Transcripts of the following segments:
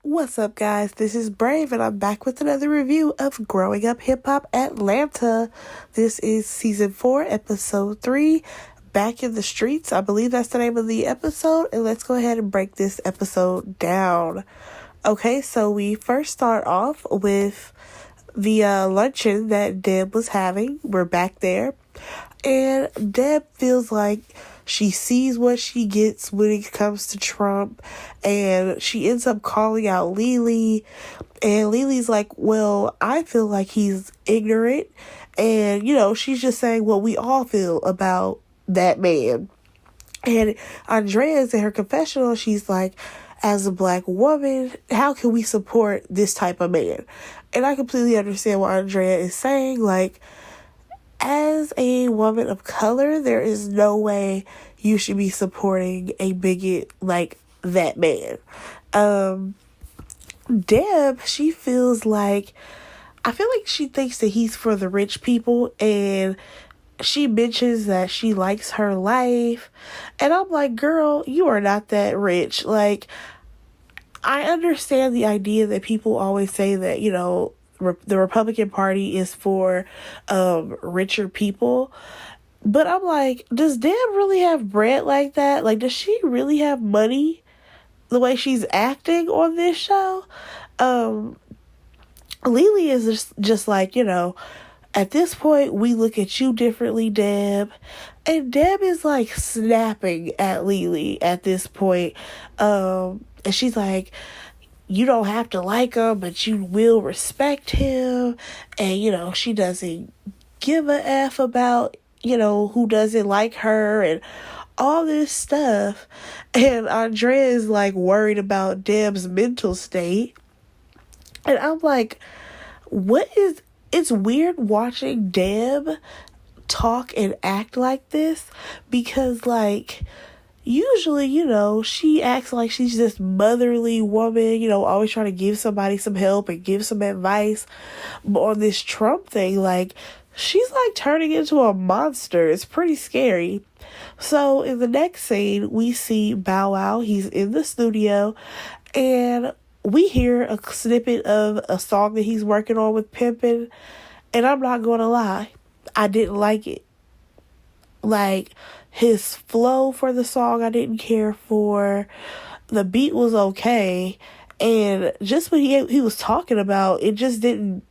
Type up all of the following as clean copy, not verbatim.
What's up, guys? This is Brave, and I'm back with another review of Growing Up Hip Hop Atlanta. This is season 4, episode 3, Back in the Streets. I believe that's the name of the episode, and let's go ahead and break this episode down. Okay, so we first start off with the luncheon that Deb was having. We're back there, and Deb feels like she sees what she gets when it comes to Trump, and she ends up calling out Lily, and Lily's like, well, I feel like he's ignorant, and, she's just saying what we all feel about that man. And Andrea's in her confessional, she's like, as a black woman, how can we support this type of man? And I completely understand what Andrea is saying, like, as a woman of color, there is no way you should be supporting a bigot like that man. Deb, she feels like, I feel like she thinks that he's for the rich people, and she mentions that she likes her life. And I'm like, girl, you are not that rich. Like, I understand the idea that people always say that, the Republican Party is for richer people. But I'm like, does Deb really have bread like that? Like, does she really have money the way she's acting on this show? Lily is just like, at this point, we look at you differently, Deb. And Deb is like snapping at Lily at this point. And she's like, you don't have to like him, but you will respect him. And, she doesn't give a F about, who doesn't like her and all this stuff. And Andrea is like worried about Deb's mental state. And I'm like, it's weird watching Deb talk and act like this, because like, usually, she acts like she's this motherly woman, always trying to give somebody some help and give some advice. But on this Trump thing, like, she's like turning into a monster. It's pretty scary. So in the next scene, we see Bow Wow. He's in the studio, and we hear a snippet of a song that he's working on with Pimpin'. And I'm not going to lie, I didn't like it. Like, his flow for the song, I didn't care for. The beat was okay, and just what he was talking about, it just didn't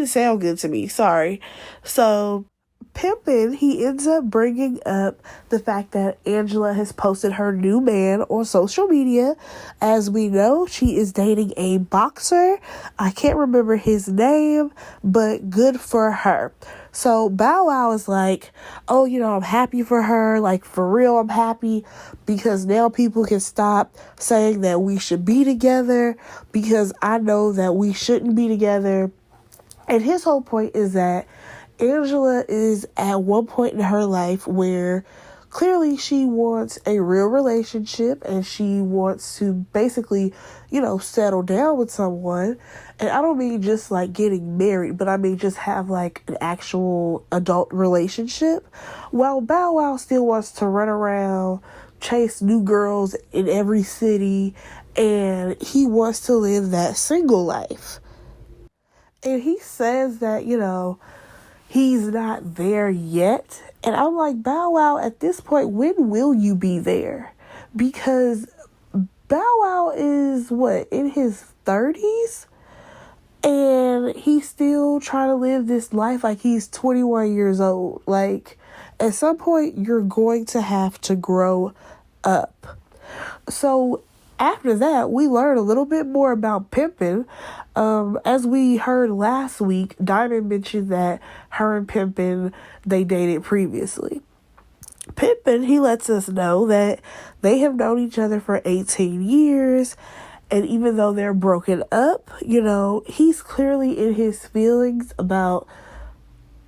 sound good to me. Sorry. So Pimpin', he ends up bringing up the fact that Angela has posted her new man on social media. As we know, she is dating a boxer. I can't remember his name, but good for her. So Bow Wow is like, oh, I'm happy for her. Like, for real, I'm happy, because now people can stop saying that we should be together, because I know that we shouldn't be together. And his whole point is that Angela is at one point in her life where clearly she wants a real relationship, and she wants to basically, settle down with someone. And I don't mean just like getting married, but I mean just have like an actual adult relationship. While Bow Wow still wants to run around, chase new girls in every city, and he wants to live that single life. And he says that, he's not there yet. And I'm like, Bow Wow, at this point, when will you be there? Because Bow Wow is, in his 30s? And he's still trying to live this life like he's 21 years old. Like, at some point, you're going to have to grow up. So after that, we learn a little bit more about Pimpin'. As we heard last week, Diamond mentioned that her and Pimpin', they dated previously. Pimpin', he lets us know that they have known each other for 18 years. And even though they're broken up, he's clearly in his feelings about,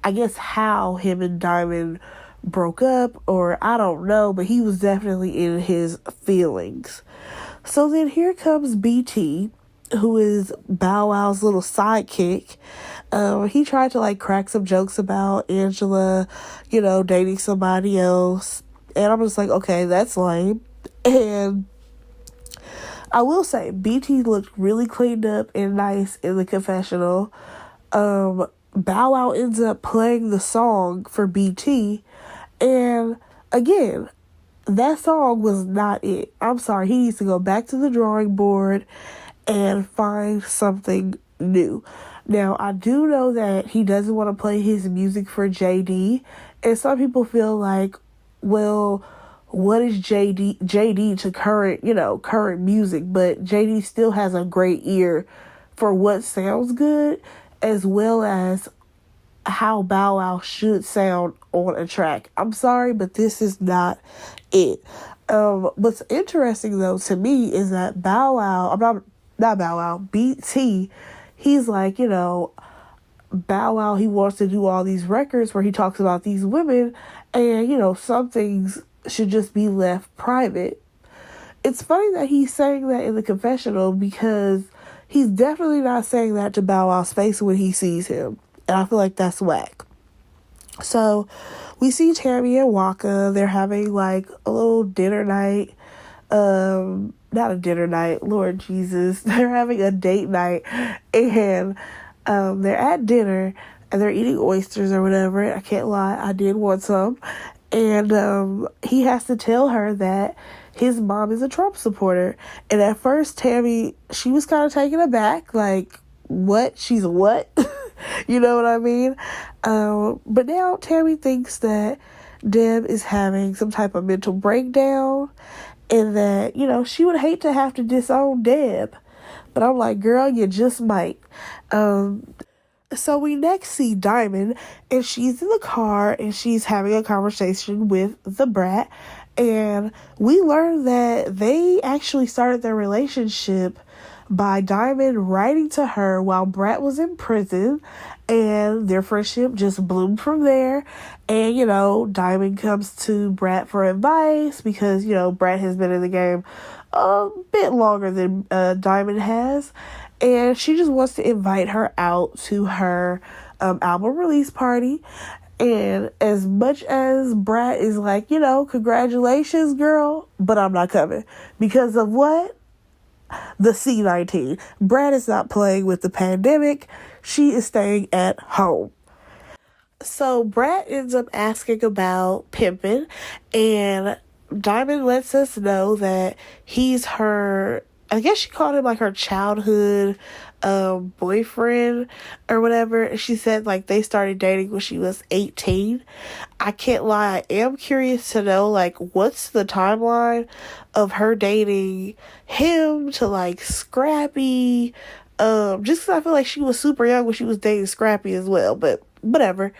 I guess, how him and Diamond broke up, or I don't know, but he was definitely in his feelings. So then here comes BT, who is Bow Wow's little sidekick. He tried to crack some jokes about Angela, dating somebody else. And I'm just like, okay, that's lame. And I will say, BT looked really cleaned up and nice in the confessional. Bow Wow ends up playing the song for BT, and again, that song was not it. I'm sorry, he needs to go back to the drawing board and find something new. Now, I do know that he doesn't want to play his music for JD, and some people feel like, well, what is JD to current music? But JD still has a great ear for what sounds good, as well as how Bow Wow should sound on a track. I'm sorry, but this is not it. What's interesting though to me is that Bow Wow, I'm not Bow Wow, BT, he's like, Bow Wow, he wants to do all these records where he talks about these women, and some things should just be left private. It's funny that he's saying that in the confessional, because he's definitely not saying that to Bow Wow's face when he sees him. And I feel like that's whack. So we see Tammy and Waka. They're having like a little dinner night. Not a dinner night, Lord Jesus. They're having a date night. And they're at dinner and they're eating oysters or whatever. I can't lie, I did want some. And he has to tell her that his mom is a Trump supporter. And at first, Tammy, she was kind of taken aback. Like, what? She's what? You know what I mean? But now Tammy thinks that Deb is having some type of mental breakdown, and that, she would hate to have to disown Deb. But I'm like, girl, you just might. So we next see Diamond, and she's in the car, and she's having a conversation with the brat. And we learn that they actually started their relationship by Diamond writing to her while Brat was in prison, and their friendship just bloomed from there. And, Diamond comes to Brat for advice because, Brat has been in the game a bit longer than Diamond has. And she just wants to invite her out to her album release party. And as much as Brat is like, congratulations, girl, but I'm not coming. Because of what? The C-19. Brat is not playing with the pandemic. She is staying at home. So Brat ends up asking about pimping, and Diamond lets us know that he's her, I guess she called him like her childhood boyfriend or whatever. And she said like they started dating when she was 18. I can't lie, I am curious to know like what's the timeline of her dating him to like Scrappy. Just 'cause I feel like she was super young when she was dating Scrappy as well, but whatever.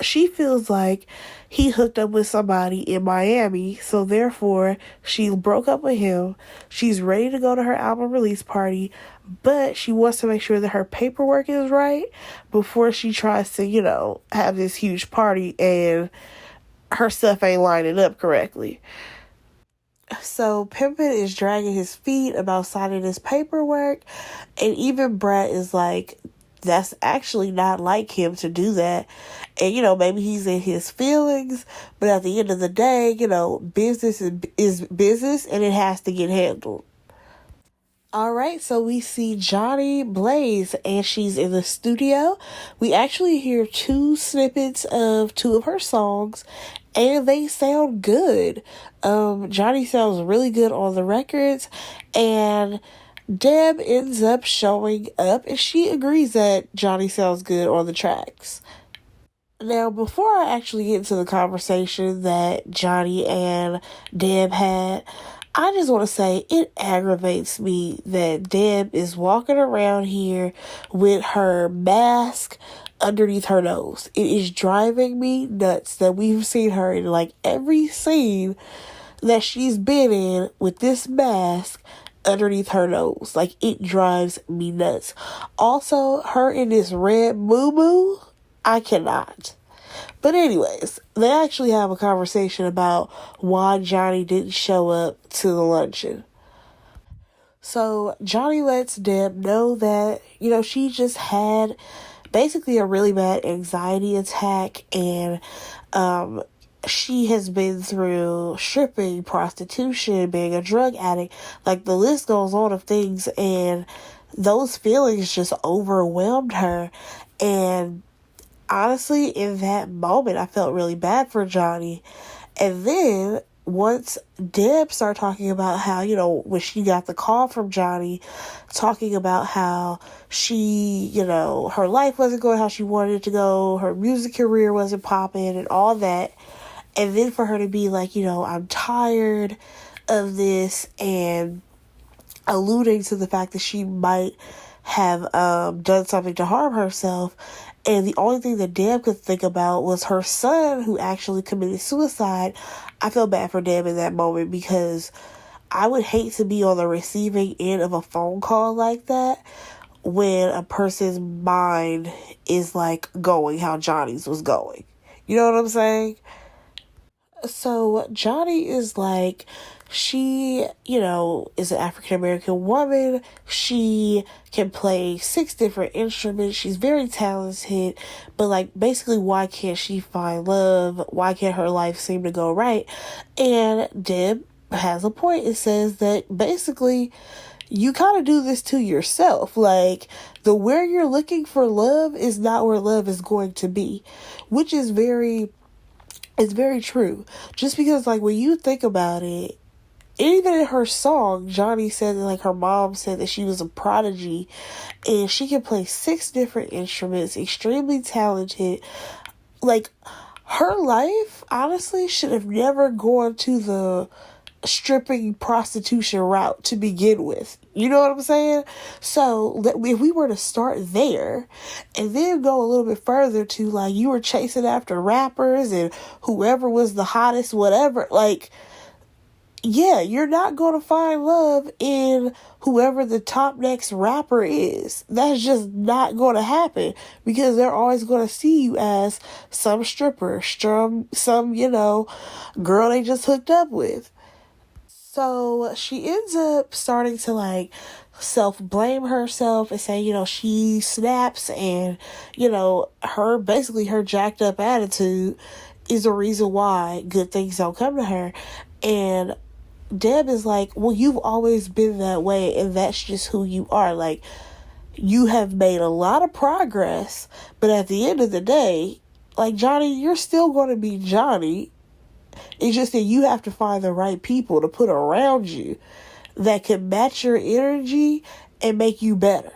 She feels like he hooked up with somebody in Miami, so therefore she broke up with him. She's ready to go to her album release party, but she wants to make sure that her paperwork is right before she tries to, have this huge party and her stuff ain't lining up correctly. So Pimpin is dragging his feet about signing his paperwork, and even Brat is like, that's actually not like him to do that. And, maybe he's in his feelings, but at the end of the day, business is business, and it has to get handled. All right, so we see Johnny Blaze, and she's in the studio. We actually hear two snippets of two of her songs, and they sound good. Johnny sounds really good on the records, and Deb ends up showing up, and she agrees that Johnny sounds good on the tracks. Now, before I actually get into the conversation that Johnny and Deb had, I just want to say it aggravates me that Deb is walking around here with her mask underneath her nose. It is driving me nuts that we've seen her in like every scene that she's been in with this mask underneath her nose. Like, it drives me nuts. Also, her in this red moo-moo, I cannot. But anyways, they actually have a conversation about why Johnny didn't show up to the luncheon. So Johnny lets Deb know that, she just had basically a really bad anxiety attack, and she has been through stripping, prostitution, being a drug addict. Like, the list goes on of things, and those feelings just overwhelmed her. And honestly, in that moment, I felt really bad for Johnny. And then once Deb started talking about how, when she got the call from Johnny, talking about how she, her life wasn't going how she wanted it to go, her music career wasn't popping, and all that. And then for her to be like, I'm tired of this, and alluding to the fact that she might have done something to harm herself. And the only thing that Deb could think about was her son, who actually committed suicide. I feel bad for Deb in that moment, because I would hate to be on the receiving end of a phone call like that when a person's mind is like going how Johnny's was going. You know what I'm saying? So Johnny is like, she, is an African American woman. She can play 6 different instruments. She's very talented. But, like, basically, why can't she find love? Why can't her life seem to go right? And Deb has a point. It says that basically you kind of do this to yourself. Like, where you're looking for love is not where love is going to be, which is it's very true. Just because, like, when you think about it, even in her song, Johnny said that, like, her mom said that she was a prodigy, and she can play 6 different instruments, extremely talented. Like, her life, honestly, should have never gone to the stripping prostitution route to begin with. You know what I'm saying? So if we were to start there and then go a little bit further to, like, you were chasing after rappers and whoever was the hottest, whatever, like, yeah, you're not going to find love in whoever the top next rapper is. That's just not going to happen, because they're always going to see you as some stripper, some, girl they just hooked up with. So she ends up starting to, like, self-blame herself and say, she snaps, and, her jacked up attitude is the reason why good things don't come to her. And Deb is like, well, you've always been that way, and that's just who you are. Like, you have made a lot of progress, but at the end of the day, like, Johnny, you're still going to be Johnny. It's just that you have to find the right people to put around you that can match your energy and make you better.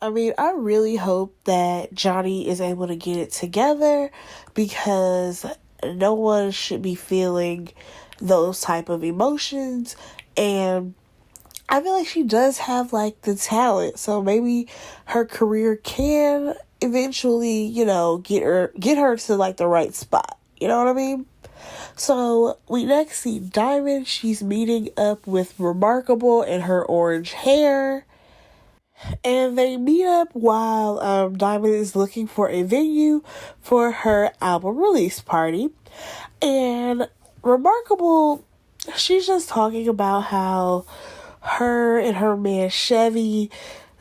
I mean, I really hope that Johnny is able to get it together, because no one should be feeling those type of emotions. And I feel like she does have, like, the talent, so maybe her career can eventually, get her to, like, the right spot. You know what I mean? So we next see Diamond. She's meeting up with Remarkable and her orange hair. And they meet up while Diamond is looking for a venue for her album release party. And Remarkable, she's just talking about how her and her man Chevy,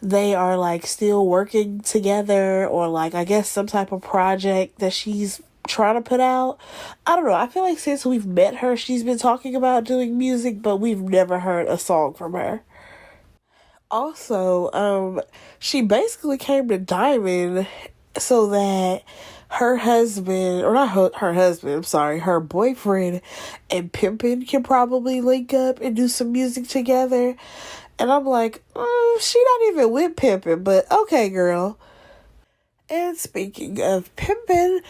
they are, like, still working together, or, like, I guess some type of project that she's trying to put out. I don't know. I feel like since we've met her, she's been talking about doing music, but we've never heard a song from her. Also, she basically came to Diamond so that her husband, or not her husband, I'm sorry, her boyfriend and Pimpin can probably link up and do some music together. And I'm like, she not even with Pimpin, but okay, girl. And speaking of Pimpin,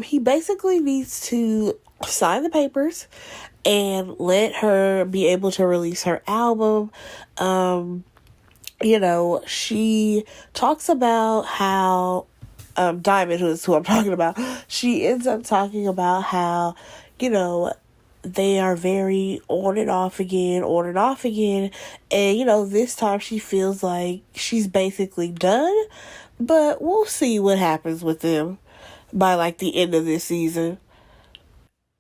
he basically needs to sign the papers and let her be able to release her album. She talks about how Diamond, who is who I'm talking about, she ends up talking about how, they are very on and off again. And, this time she feels like she's basically done. But we'll see what happens with them by, like, the end of this season.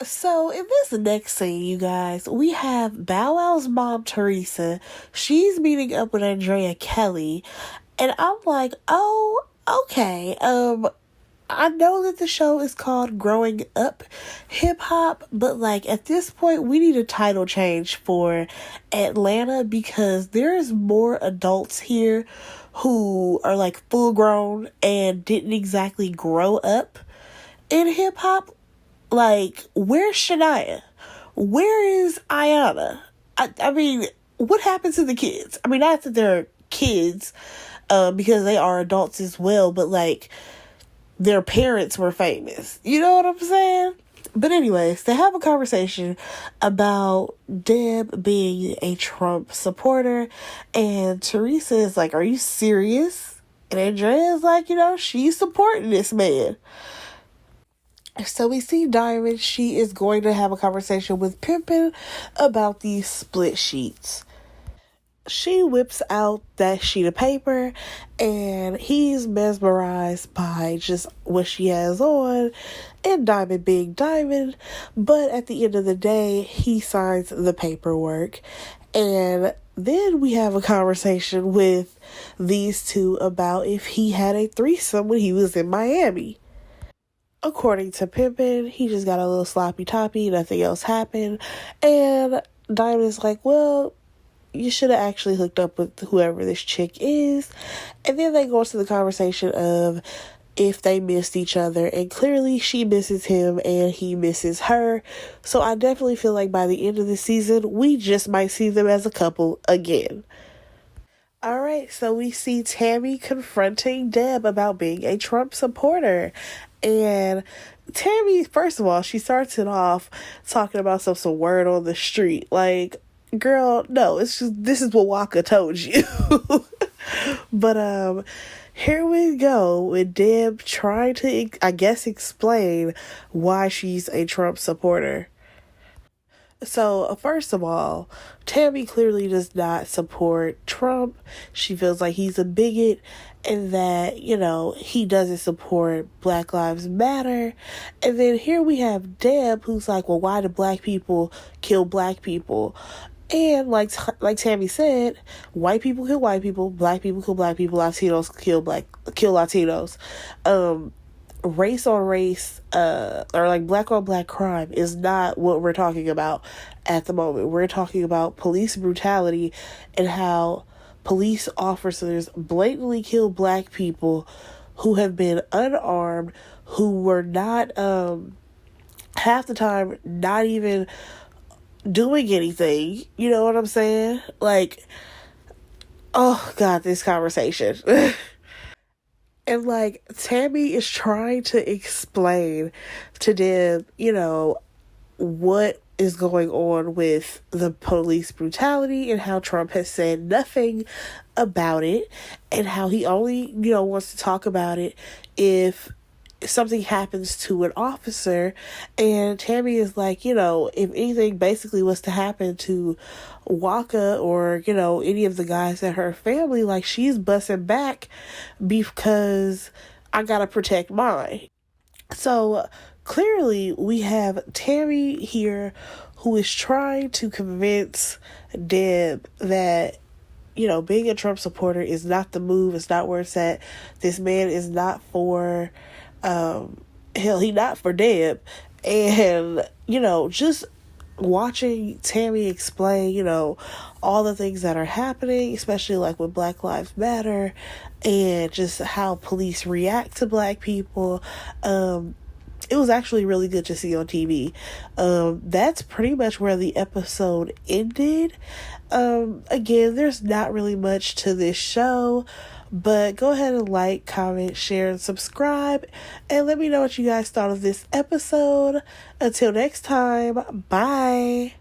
So in this next scene, you guys, we have Bow Wow's mom, Teresa. She's meeting up with Andrea Kelly. And I'm like, oh, okay. I know that the show is called Growing Up Hip Hop, but like at this point, we need a title change for Atlanta because there's more adults here who are like full grown and didn't exactly grow up in hip hop. Like, where's Shania? Where is Ayana? I mean, what happened to the kids? I mean, not that they're kids, because they are adults as well, but like, their parents were famous. You know what I'm saying? But anyways, they have a conversation about Deb being a Trump supporter, and Teresa is like, are you serious? And Andrea is like, she's supporting this man. So we see Diamond, she is going to have a conversation with Pimpin about these split sheets. She whips out that sheet of paper and he's mesmerized by just what she has on and Diamond being Diamond. But at the end of the day, he signs the paperwork. And then we have a conversation with these two about if he had a threesome when he was in Miami. According to Pimpin, he just got a little sloppy toppy, nothing else happened. And Diamond's like, well, you should have actually hooked up with whoever this chick is. And then they go into the conversation of if they missed each other. And clearly she misses him and he misses her. So I definitely feel like by the end of the season, we just might see them as a couple again. Alright, so we see Tammy confronting Deb about being a Trump supporter. And Tammy, first of all, she starts it off talking about some word on the street. Like, girl, no, it's just, this is what Waka told you. But, here we go with Deb trying to, I guess, explain why she's a Trump supporter. So, first of all, Tammy clearly does not support Trump. She feels like he's a bigot and that, he doesn't support Black Lives Matter. And then here we have Deb who's like, well, why do black people kill black people? And like Tammy said, white people kill white people, black people kill black people, Latinos kill Latinos. Race on race, or like black on black crime is not what we're talking about at the moment. We're talking about police brutality and how police officers blatantly kill black people who have been unarmed, who were not, half the time, not even doing anything. You know what I'm saying? Like, oh God, this conversation. And like Tammy is trying to explain to them, what is going on with the police brutality and how Trump has said nothing about it and how he only, wants to talk about it if something happens to an officer. And Tammy is like, if anything basically was to happen to Waka or, any of the guys in her family, like she's busting back because I gotta protect mine. So clearly we have Tammy here who is trying to convince Deb that, being a Trump supporter is not the move. It's not where it's at. This man is not for, he not for Deb. And, just watching Tammy explain, all the things that are happening, especially like with Black Lives Matter and just how police react to black people, it was actually really good to see on TV. That's pretty much where the episode ended. Again, there's not really much to this show, but go ahead and like, comment, share, and subscribe, and let me know what you guys thought of this episode. Until next time, bye.